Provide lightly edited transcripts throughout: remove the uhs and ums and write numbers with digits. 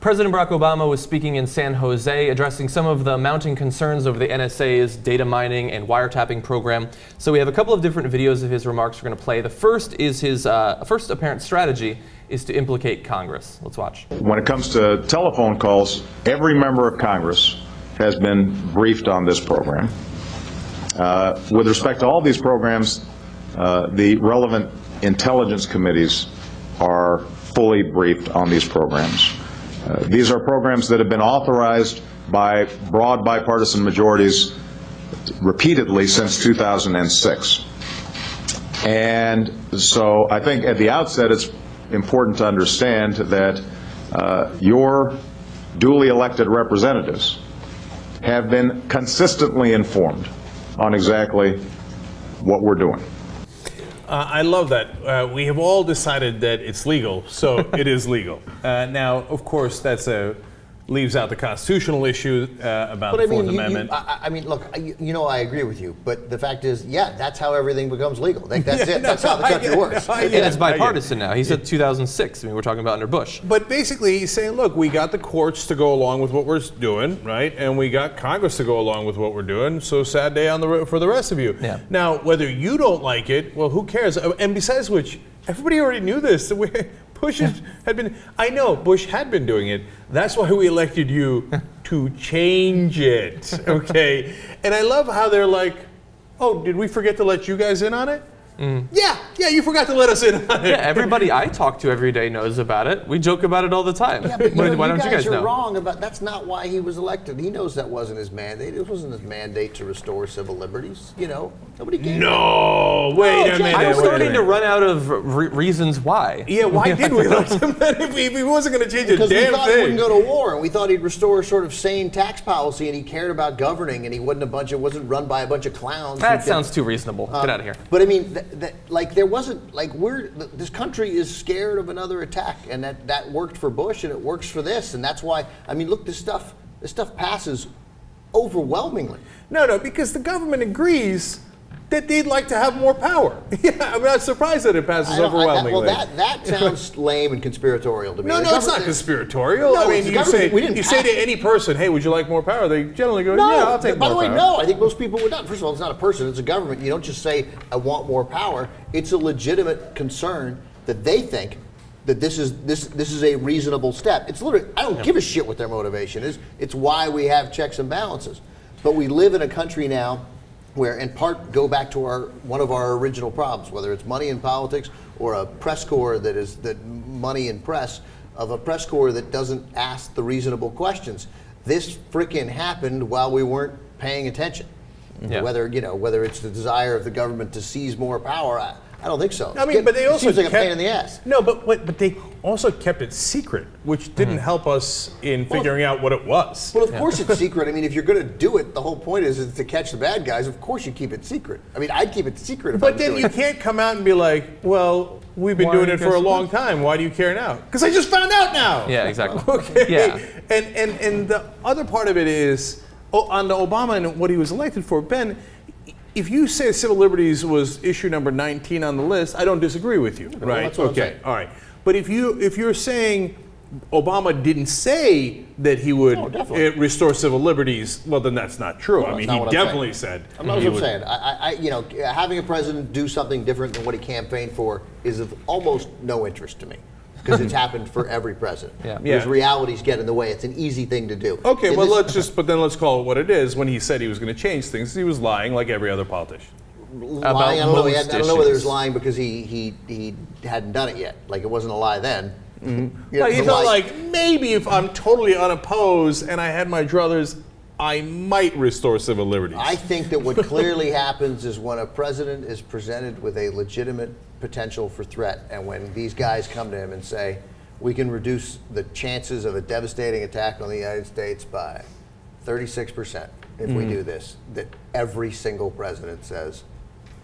President Barack Obama was speaking in San Jose, addressing some of the mounting concerns over the NSA's data mining and wiretapping program. So we have a couple of different videos of his remarks we're going to play. The first is his first apparent strategy is to implicate Congress. Let's watch. When it comes to telephone calls, every member of Congress has been briefed on this program. With respect to all these programs, the relevant intelligence committees are fully briefed on these programs. These are programs that have been authorized by broad bipartisan majorities repeatedly since 2006. And so I think at the outset it's important to understand that your duly elected representatives have been consistently informed on exactly what we're doing. I love that. We have all decided that it's legal, so it is legal. Now, of course, that's leaves out the constitutional issue about the Fourth Amendment. I mean, look, I agree with you, but the fact is, yeah, that's how everything becomes legal. Like, that's it. That's how the country works. And it's bipartisan now. He said 2006. I mean, we're talking about under Bush. But basically, he's saying, look, we got the courts to go along with what we're doing, right? And we got Congress to go along with what we're doing. So sad day for the rest of you. Yeah. Now, whether you don't like it, well, who cares? And besides which, everybody already knew this. Bush had been, I know, Bush had been doing it. That's why we elected you to change it, okay? And I love how they're like, oh, did we forget to let you guys in on it? Yeah, you forgot to let us in on it. Yeah, everybody I talk to every day knows about it. We joke about it all the time. Yeah, but why don't you guys know? You're wrong about, that's not why he was elected. He knows that wasn't his mandate. It wasn't his mandate to restore civil liberties. Nobody cared. No, wait a minute. I'm starting to run out of reasons why. Yeah, why did we elect him if he wasn't going to change a damn thing? Because we thought he wouldn't go to war, and we thought he'd restore a sort of sane tax policy, and he cared about governing, and he wasn't run by a bunch of clowns. That sounds too reasonable. Get out of here. But I mean, there wasn't, this country is scared of another attack, and that worked for Bush, and it works for this, and that's why, I mean, look, this stuff passes overwhelmingly. No, because the government agrees that they'd like to have more power. Yeah, I'm not surprised that it passes overwhelmingly. That sounds lame and conspiratorial to me. No, it's not conspiratorial. No, I mean, you say to any person, hey, would you like more power? They generally go, no, yeah, I'll take more power. By the way, no, I think most people would not. First of all, it's not a person, it's a government. You don't just say, I want more power. It's a legitimate concern that they think that this is a reasonable step. It's literally, I don't give a shit what their motivation is. It's why we have checks and balances. But we live in a country now where, in part, go back to one of our original problems, whether it's money in politics or a press corps that money in press, of a press corps that doesn't ask the reasonable questions. This frickin' happened while we weren't paying attention. Yeah. Whether it's the desire of the government to seize more power, I don't think so. I mean, but they also seems like a pain in the ass. No, but they also kept it secret, which didn't help us in figuring out what it was. Well, of course it's secret. I mean, if you're going to do it, the whole point is to catch the bad guys. Of course you keep it secret. I mean, I'd keep it secret if I was doing it. But then you can't come out and be like, well, we've been doing it for a long time. Why do you care now? Because I just found out now. Yeah, exactly. Okay. Yeah. And the other part of it is, on the Obama and what he was elected for, Ben, if you say civil liberties was issue number 19 on the list, I don't disagree with you, right? That's what I'm saying. All right. But if you're saying Obama didn't say that he would restore civil liberties, well, then that's not true. Well, I mean, he definitely said. I'm not what I'm saying. Having a president do something different than what he campaigned for is of almost no interest to me. Because it's happened for every president. Because realities get in the way. It's an easy thing to do. Okay, well, let's call it what it is. When he said he was going to change things, he was lying like every other politician. Lying, I don't know. I don't know whether he was lying because he hadn't done it yet. Like, it wasn't a lie then. Mm-hmm. He felt like, maybe if I'm totally unopposed and I had my druthers, I might restore civil liberties. I think that what clearly happens is when a president is presented with a legitimate potential for threat, and when these guys come to him and say, we can reduce the chances of a devastating attack on the United States by 36% if we do this, that every single president says,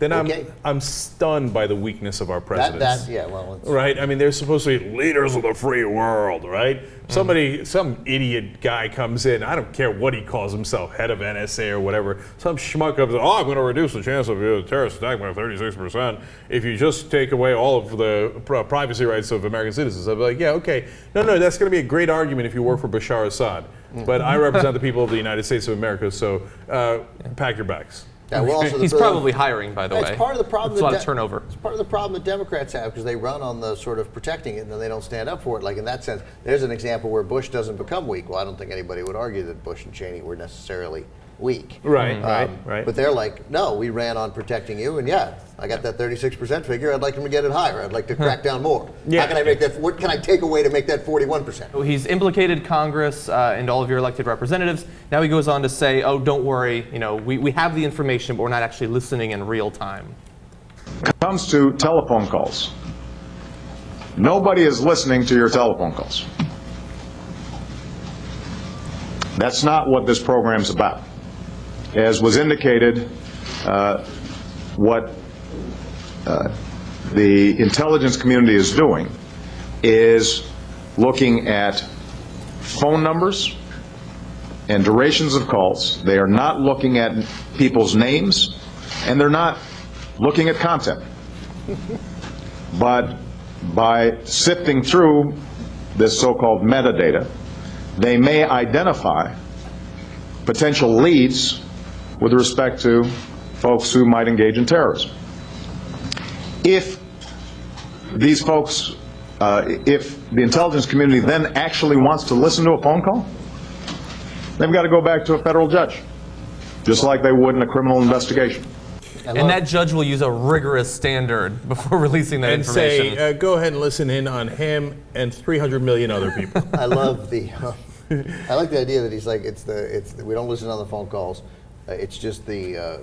then Okay. I'm stunned by the weakness of our presidents. Yeah, well, it's, Right? I mean, they're supposed to be leaders of the free world, right? Some idiot guy comes in, I don't care what he calls himself, head of NSA or whatever, some schmuck comes in, I'm going to reduce the chance of a terrorist attack by 36% if you just take away all of the privacy rights of American citizens. I'd be like, yeah, okay. No, that's going to be a great argument if you work for Bashar Assad. But I represent the people of the United States of America, so pack your bags. yeah, well, also He's probably hiring, by the way. It's part of the problem. It's a lot of turnover. It's part of the problem that Democrats have because they run on the sort of protecting it and then they don't stand up for it. Like in that sense, there's an example where Bush doesn't become weak. Well, I don't think anybody would argue that Bush and Cheney were necessarily weak. Right. But they're like, no, we ran on protecting you, and yeah, I got that 36% figure. I'd like them to get it higher. I'd like to crack down more. Yeah. How can I make that? What can I take away to make that 41%? So he's implicated Congress and all of your elected representatives. Now he goes on to say, oh, don't worry, we have the information, but we're not actually listening in real time. Comes to telephone calls. Nobody is listening to your telephone calls. That's not what this program's about. As was indicated, what the intelligence community is doing is looking at phone numbers and durations of calls. They are not looking at people's names, and they're not looking at content. But by sifting through this so-called metadata, they may identify potential leads with respect to folks who might engage in terrorism. If these folks, if the intelligence community then actually wants to listen to a phone call, they've got to go back to a federal judge, just like they would in a criminal investigation. And that judge will use a rigorous standard before releasing that And information. say, go ahead and listen in on him and 300 million other people. I love the. I like the idea that he's like, we don't listen on the phone calls. It's just the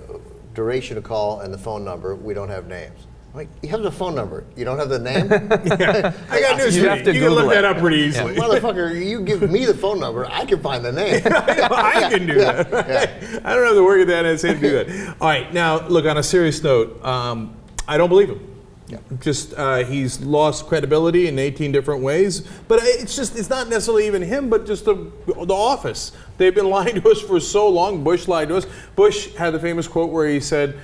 duration of call and the phone number. We don't have names. Like, you have the phone number. You don't have the name? I got news You for have you. to You can Google look that it. up pretty easily. Motherfucker, you give me the phone number, I can find the name. I can do that. Right? I don't have to work at the NSA to do that. All right, now look. On a serious note, I don't believe him. Yeah. Just he's lost credibility in 18 different ways. But it's not necessarily even him, but just the office. They've been lying to us for so long. Bush lied to us. Bush had the famous quote where he said,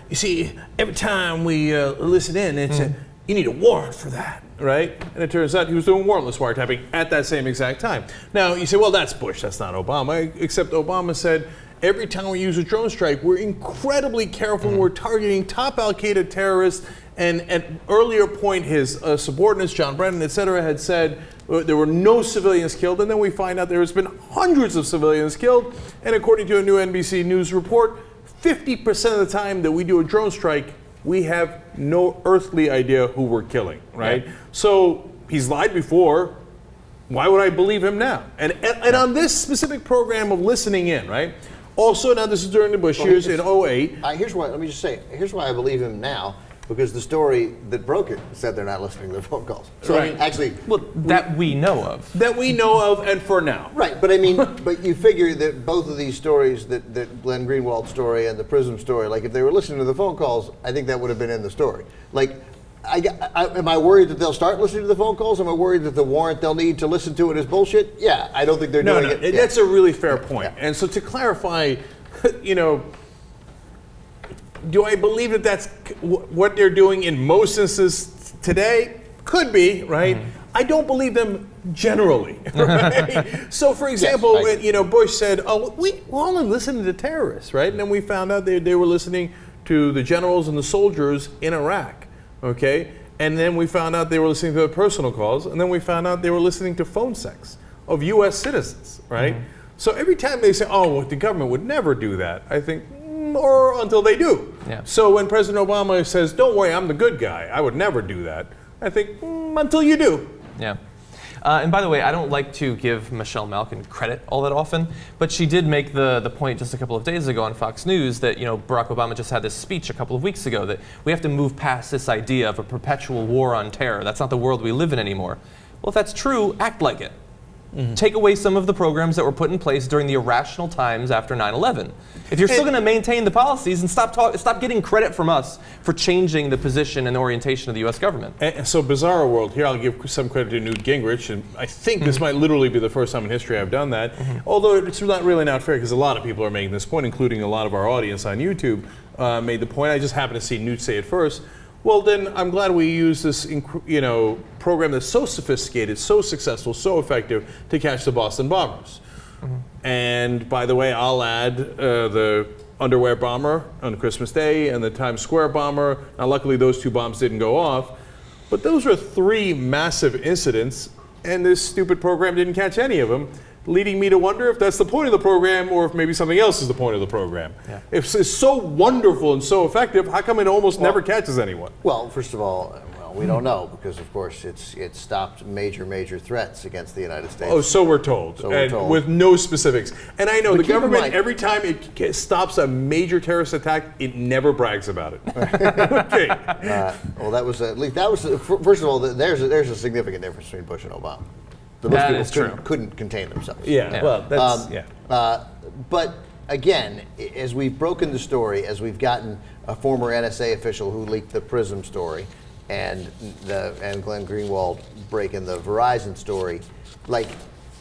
"You see, every time we listen in, it's you need a warrant for that." Right? And it turns out he was doing warrantless wiretapping at that same exact time. Now, you say, well, that's Bush, that's not Obama. Except Obama said, every time we use a drone strike, we're incredibly careful and we're targeting top al-Qaeda terrorists. And at an earlier point, his subordinates, John Brennan, et cetera, had said there were no civilians killed. And then we find out there has been hundreds of civilians killed. And according to a new NBC News report, 50% of the time that we do a drone strike, we have no earthly idea who we're killing, right? Yeah. So he's lied before. Why would I believe him now? And on this specific program of listening in, right? Also, now this is during the Bush years in 08. Let me just say, here's why I believe him now. Because the story that broke it said they're not listening to their phone calls. So right. I mean, actually, that we know of. That we know of, and for now. Right, but I mean, but you figure that both of these stories, that Glenn Greenwald's story and the Prism story, like if they were listening to the phone calls, I think that would have been in the story. Like, am I worried that they'll start listening to the phone calls? Am I worried that the warrant they'll need to listen to it is bullshit? Yeah, I don't think they're doing it. That's a really fair point. Yeah. And so to clarify, do I believe that that's what they're doing in most instances today? Could be, right? I don't believe them generally, right? So, for example, Bush said, "Oh, we're only listening to terrorists," right? And then we found out they were listening to the generals and the soldiers in Iraq, okay? And then we found out they were listening to their personal calls, and then we found out they were listening to phone sex of U.S. citizens, right? So every time they say, "Oh, well, the government would never do that," I think, or until they do. Yeah. So when President Obama says, "Don't worry, I'm the good guy. I would never do that," I think, until you do. Yeah. And by the way, I don't like to give Michelle Malkin credit all that often, but she did make the point just a couple of days ago on Fox News that Barack Obama just had this speech a couple of weeks ago that we have to move past this idea of a perpetual war on terror. That's not the world we live in anymore. Well, if that's true, act like it. take away some of the programs that were put in place during the irrational times after 9/11. If you're still going to maintain the policies, and stop getting credit from us for changing the position and the orientation of the U.S. government. And so, bizarre world. Here, I'll give some credit to Newt Gingrich, and I think this might literally be the first time in history I've done that. Although it's not fair, because a lot of people are making this point, including a lot of our audience on YouTube, made the point. I just happened to see Newt say it first. Well, then I'm glad we use this, program that's so sophisticated, so successful, so effective to catch the Boston bombers. And by the way, I'll add the underwear bomber on Christmas Day and the Times Square bomber. Now, luckily, those 2 bombs didn't go off, but those are 3 massive incidents, and this stupid program didn't catch any of them, leading me to wonder if that's the point of the program or if maybe something else is the point of the program. Yeah. If it's so wonderful and so effective, how come it almost never catches anyone? Well, first of all, we don't know, because of course it stopped major threats against the United States. Oh, so we're told. So we're told. With no specifics. And I know But the keep in government, mind- every time it stops a major terrorist attack, it never brags about it. Okay. Well, that was first of all, there's a significant difference between Bush and Obama. Most That people is true. couldn't contain themselves. Yeah, well, that's, But again, as we've broken the story, as we've gotten a former NSA official who leaked the PRISM story, and Glenn Greenwald breaking the Verizon story, like,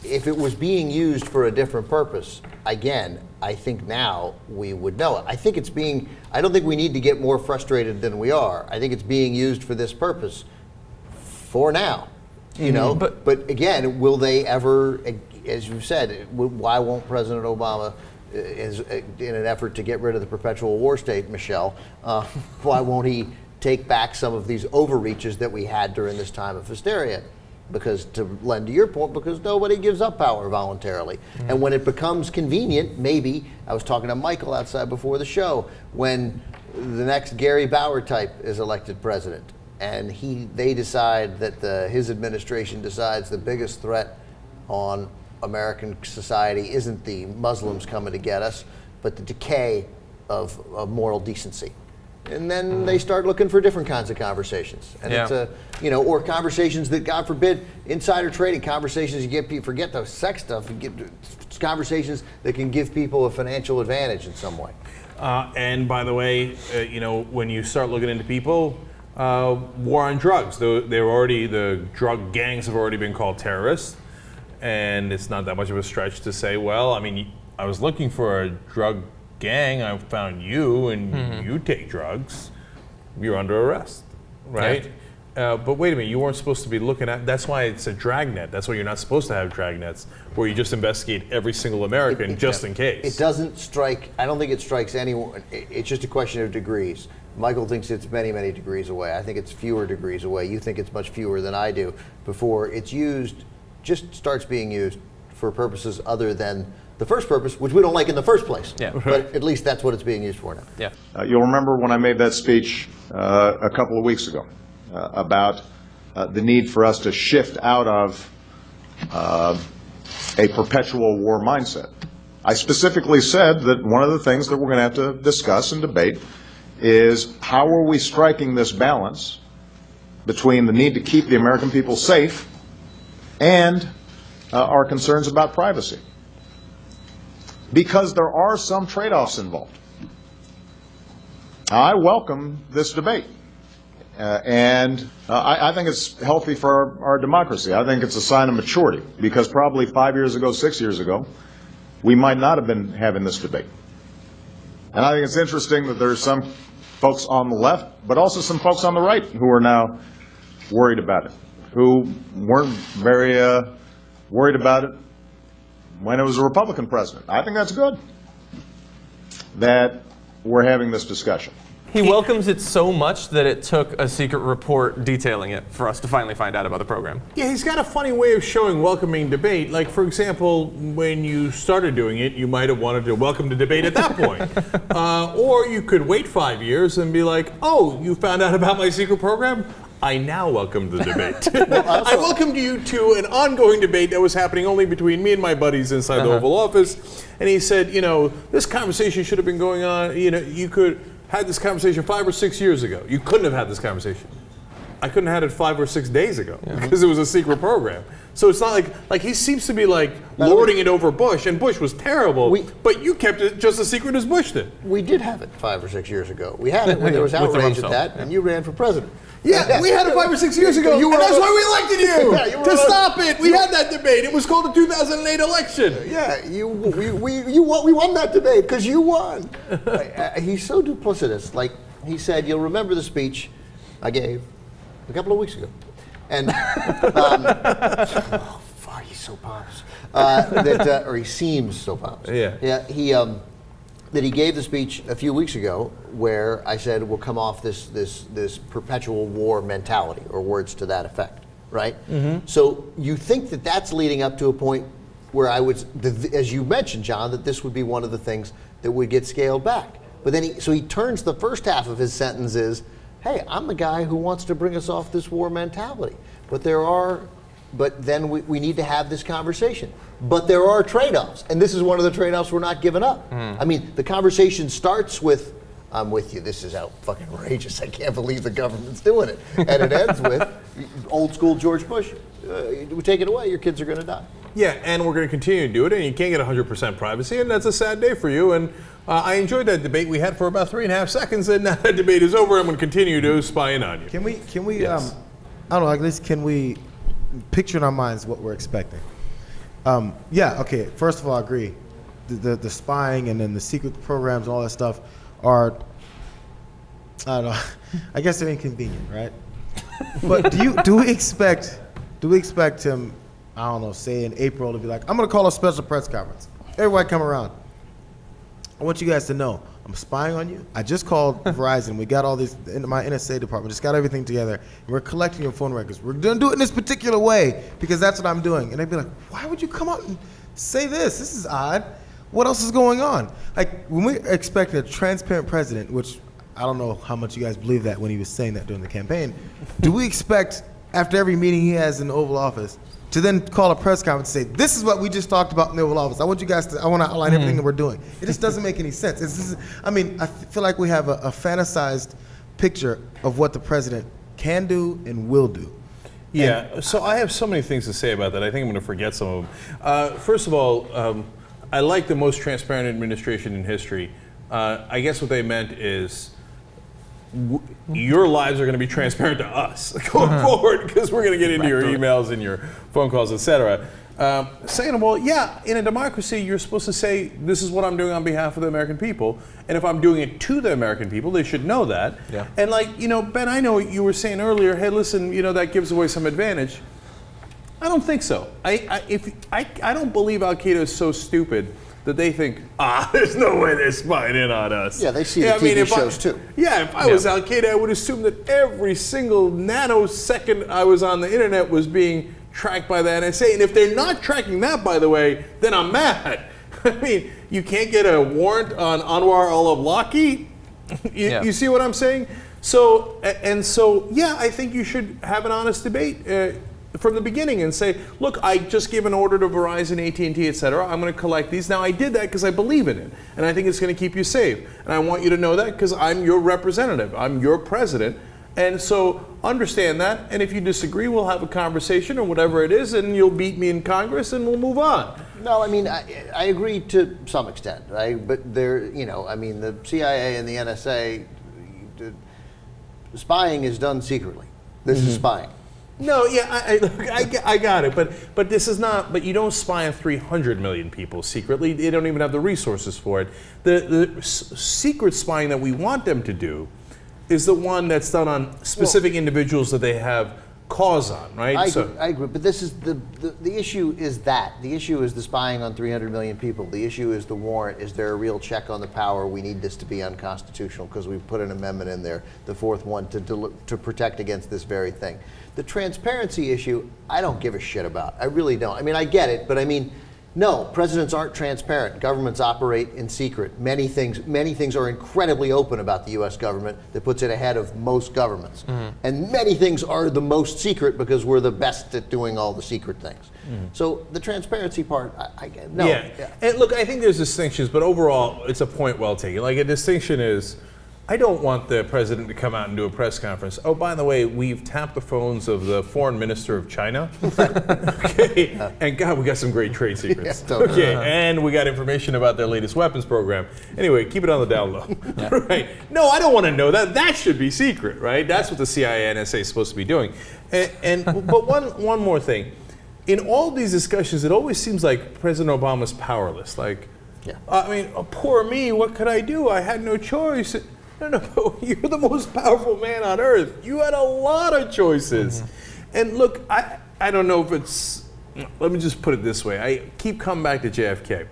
if it was being used for a different purpose, again, I think now we would know it. I don't think we need to get more frustrated than we are. I think it's being used for this purpose for now. But again, will they ever, as you said, why won't President Obama, in an effort to get rid of the perpetual war state, Michelle, why won't he take back some of these overreaches that we had during this time of hysteria? Because, to lend to your point, because nobody gives up power voluntarily. And when it becomes convenient, maybe, I was talking to Michael outside before the show, when the next Gary Bauer type is elected president, and they decide that his administration decides the biggest threat on American society isn't the Muslims coming to get us, but the decay of moral decency. And then they start looking for different kinds of conversations. And it's or conversations that, God forbid, insider trading, conversations you get people, forget the sex stuff, you get conversations that can give people a financial advantage in some way. And by the way, when you start looking into people, war on drugs, the drug gangs have already been called terrorists. And it's not that much of a stretch to say, well, I mean, I was looking for a drug gang, I found you, and you take drugs, you're under arrest, right? But wait a minute, you weren't supposed to be looking at, that's why it's a dragnet. That's why you're not supposed to have dragnets, where you just investigate every single American just in case. It doesn't strike, I don't think it strikes anyone, it's just a question of degrees. Michael thinks it's many degrees away. I think it's fewer degrees away. You think it's much fewer than I do, before it's used, just starts being used for purposes other than the first purpose, which we don't like in the first place. Yeah. But at least that's what it's being used for now. Yeah. You'll remember when I made that speech a couple of weeks ago about the need for us to shift out of a perpetual war mindset. I specifically said that one of the things that we're going to have to discuss and debate is how are we striking this balance between the need to keep the American people safe and our concerns about privacy. Because there are some trade-offs involved. I welcome this debate. And I think it's healthy for our democracy. I think it's a sign of maturity, because probably 5 years ago, 6 years ago, we might not have been having this debate. And I think it's interesting that there's some folks on the left, but also some folks on the right who are now worried about it, who weren't very worried about it when it was a Republican president. I think that's good that we're having this discussion. He welcomes it so much that it took a secret report detailing it for us to finally find out about the program. Yeah, he's got a funny way of showing welcoming debate. Like, for example, when you started doing it, you might have wanted to welcome the debate at that point. Or you could wait 5 years and be like, oh, you found out about my secret program? I now welcome the debate. I welcomed you to an ongoing debate that was happening only between me and my buddies inside the Oval Office. And he said, this conversation should have been going on, you could had this conversation 5 or 6 years ago. You couldn't have had this conversation. I couldn't have had it 5 or 6 days ago because it was a secret program. So it's not like he seems to be like lording it over Bush, and Bush was terrible, but you kept it just as secret as Bush did. We did have it 5 or 6 years ago. We had it when there was outrage at that, and you ran for president. Yeah, we had it 5 or 6 years ago, and that's why we elected you, to stop it. We had that debate. It was called the 2008 election. Yeah, we won that debate because you won. He's so duplicitous. Like he said, you'll remember the speech I gave a couple of weeks ago. And, oh, fuck, he's so pompous. Or he seems so pompous. Yeah. That he gave the speech a few weeks ago where I said we'll come off this perpetual war mentality, or words to that effect, right? Mm-hmm. So you think that that's leading up to a point where as you mentioned, John, that this would be one of the things that would get scaled back. But then he turns the first half of his sentence is, hey, I'm the guy who wants to bring us off this war mentality. But then we need to have this conversation. But there are trade-offs, and this is one of the trade-offs we're not giving up. I mean, the conversation starts with, I'm with you, this is fucking outrageous, I can't believe the government's doing it. And it ends with, old school George Bush, we take it away, your kids are gonna die. Yeah, and we're gonna continue to do it, and you can't get 100% privacy, and that's a sad day for you. And I enjoyed that debate we had for about 3.5 seconds, and now that debate is over. I'm going to continue to spy in on you. Can we? Yes. I don't know. At least can we picture in our minds what we're expecting? Yeah. Okay. First of all, I agree. The spying and then the secret programs and all that stuff are, I don't know. I guess they're inconvenient, right? But do we expect him? I don't know. Say in April to be like, I'm going to call a special press conference. Everybody come around. I want you guys to know, I'm spying on you. I just called Verizon. We got all this, my NSA department just got everything together. And we're collecting your phone records. We're going to do it in this particular way because that's what I'm doing. And they'd be like, why would you come out and say this? This is odd. What else is going on? Like, when we're expecting a transparent president, which I don't know how much you guys believe that when he was saying that during the campaign, do we expect, after every meeting he has in the Oval Office, to then call a press conference and say, this is what we just talked about in the Oval Office. I want you guys to, I want to outline everything that we're doing. It just doesn't make any sense. I feel like we have a fantasized picture of what the president can do and will do. Yeah, so I have so many things to say about that. I think I'm going to forget some of them. First of all, I like the most transparent administration in history. I guess what they meant is, your lives are going to be transparent to us going forward because we're going to get into your emails and your phone calls, etc. Second of all, yeah, in a democracy, you're supposed to say, this is what I'm doing on behalf of the American people. And if I'm doing it to the American people, they should know that. Yeah. And like, Ben, I know you were saying earlier, hey, listen, that gives away some advantage. I don't think so. I don't believe Al-Qaeda is so stupid that they think, there's no way they're spying in on us. Yeah, they see the TV shows too. Yeah, if I was Al-Qaeda, I would assume that every single nanosecond I was on the internet was being tracked by the NSA. And if they're not tracking that, by the way, then I'm mad. I mean, you can't get a warrant on Anwar al-Awlaki? You see what I'm saying? So, yeah, I think you should have an honest debate from the beginning and say, look, I just gave an order to Verizon, AT&T, et cetera. I'm going to collect these. Now, I did that because I believe in it, and I think it's going to keep you safe. And I want you to know that because I'm your representative. I'm your president. And so understand that. And if you disagree, we'll have a conversation or whatever it is, and you'll beat me in Congress, and we'll move on. No, I mean, I agree to some extent, right? But the CIA and the NSA, spying is done secretly. This is spying. No, yeah, I got it, but this is not. But you don't spy on 300 million people secretly. They don't even have the resources for it. The secret spying that we want them to do is the one that's done on specific individuals that they have cause on, right? I agree, but this is the issue is that. The issue is the spying on 300 million people. The issue is the warrant. Is there a real check on the power? We need this to be unconstitutional because we've put an amendment in there, the fourth one, to protect against this very thing. The transparency issue, I don't give a shit about. I really don't. I mean, I get it, but I mean, no, presidents aren't transparent. Governments operate in secret. Many things are incredibly open about the U.S. government that puts it ahead of most governments. Mm-hmm. And many things are the most secret because we're the best at doing all the secret things. Mm-hmm. So the transparency part, no. Yeah. And look, I think there's distinctions, but overall, it's a point well taken. Like, a distinction is, I don't want the president to come out and do a press conference. Oh, by the way, we've tapped the phones of the foreign minister of China. Okay, and God, we got some great trade secrets. Yeah, totally. Okay, and we got information about their latest weapons program. Anyway, keep it on the down low. Right? No, I don't want to know that. That should be secret, right? That's what the CIA and NSA is supposed to be doing. But one more thing. In all these discussions, it always seems like President Obama's powerless. Like, Yeah. I mean, poor me, what could I do? I had no choice. No, you're the most powerful man on earth. You had a lot of choices. And look, I don't know if it's, let me just put it this way. I keep coming back to JFK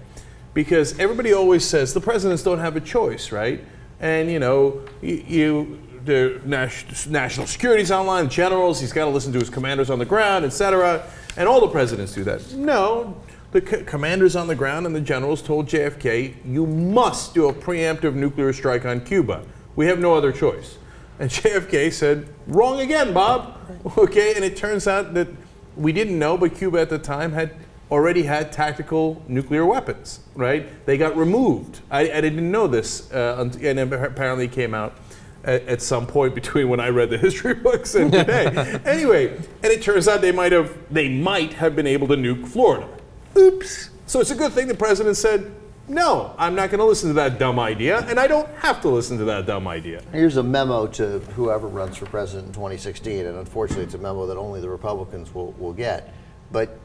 because everybody always says the presidents don't have a choice, right? And you know, the national security's online, generals, he's got to listen to his commanders on the ground, etc. And all the presidents do that. No. The commanders on the ground and the generals told JFK, you must do a preemptive nuclear strike on Cuba. We have no other choice. And JFK said, wrong again, Bob. Okay, and it turns out that we didn't know, but Cuba at the time had already had tactical nuclear weapons, right? They got removed. I didn't know this, and apparently it came out at some point between when I read the history books and today. Anyway, and it turns out they might have been able to nuke Florida. Oops. So it's a good thing the president said, no, I'm not going to listen to that dumb idea, and I don't have to listen to that dumb idea. Here's a memo to whoever runs for president in 2016, and unfortunately it's a memo that only the Republicans will get. But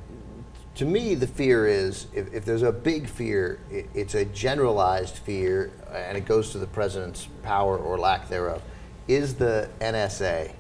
to me, the fear is, if there's a big fear, it's a generalized fear, and it goes to the president's power or lack thereof. Is the NSA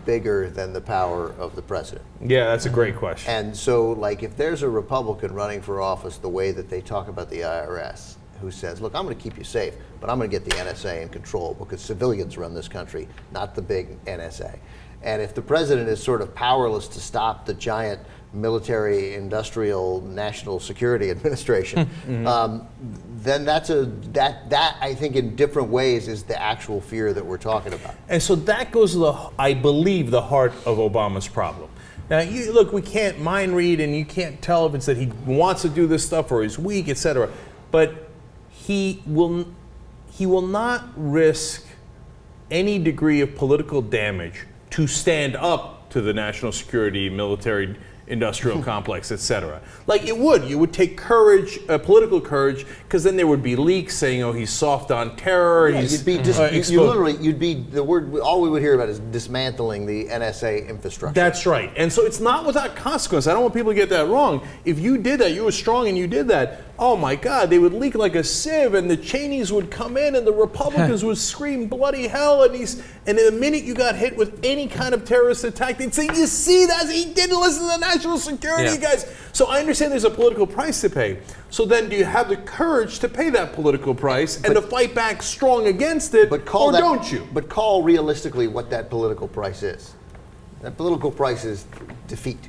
bigger than the power of the president? Yeah, that's a great question. And so, like, if there's a Republican running for office the way that they talk about the IRS, who says, look, I'm going to keep you safe, but I'm going to get the NSA in control because civilians run this country, not the big NSA. And if the president is sort of powerless to stop the giant military, industrial, national security administration, then that I think in different ways is the actual fear that we're talking about. And so that goes to I believe, the heart of Obama's problem. Now, look, we can't mind read, and you can't tell if it's that he wants to do this stuff or he's weak, etc. But he will not risk any degree of political damage to stand up to the national security, military, industrial complex, etc. Like you would take courage, political courage, because then there would be leaks saying, "Oh, he's soft on terror." Yeah, you'd be all we would hear about is dismantling the NSA infrastructure. That's right, and so it's not without consequence. I don't want people to get that wrong. If you did that, you were strong and you did that. Oh my God, they would leak like a sieve, and the Cheneys would come in, and the Republicans would scream bloody hell, and the minute you got hit with any kind of terrorist attack, they'd say, "You see that? He didn't listen to the national security guys." So I understand there's a political price to pay. So then, do you have the courage to pay that political price and to fight back strong against it, or don't you? But call realistically what that political price is. That political price is defeat.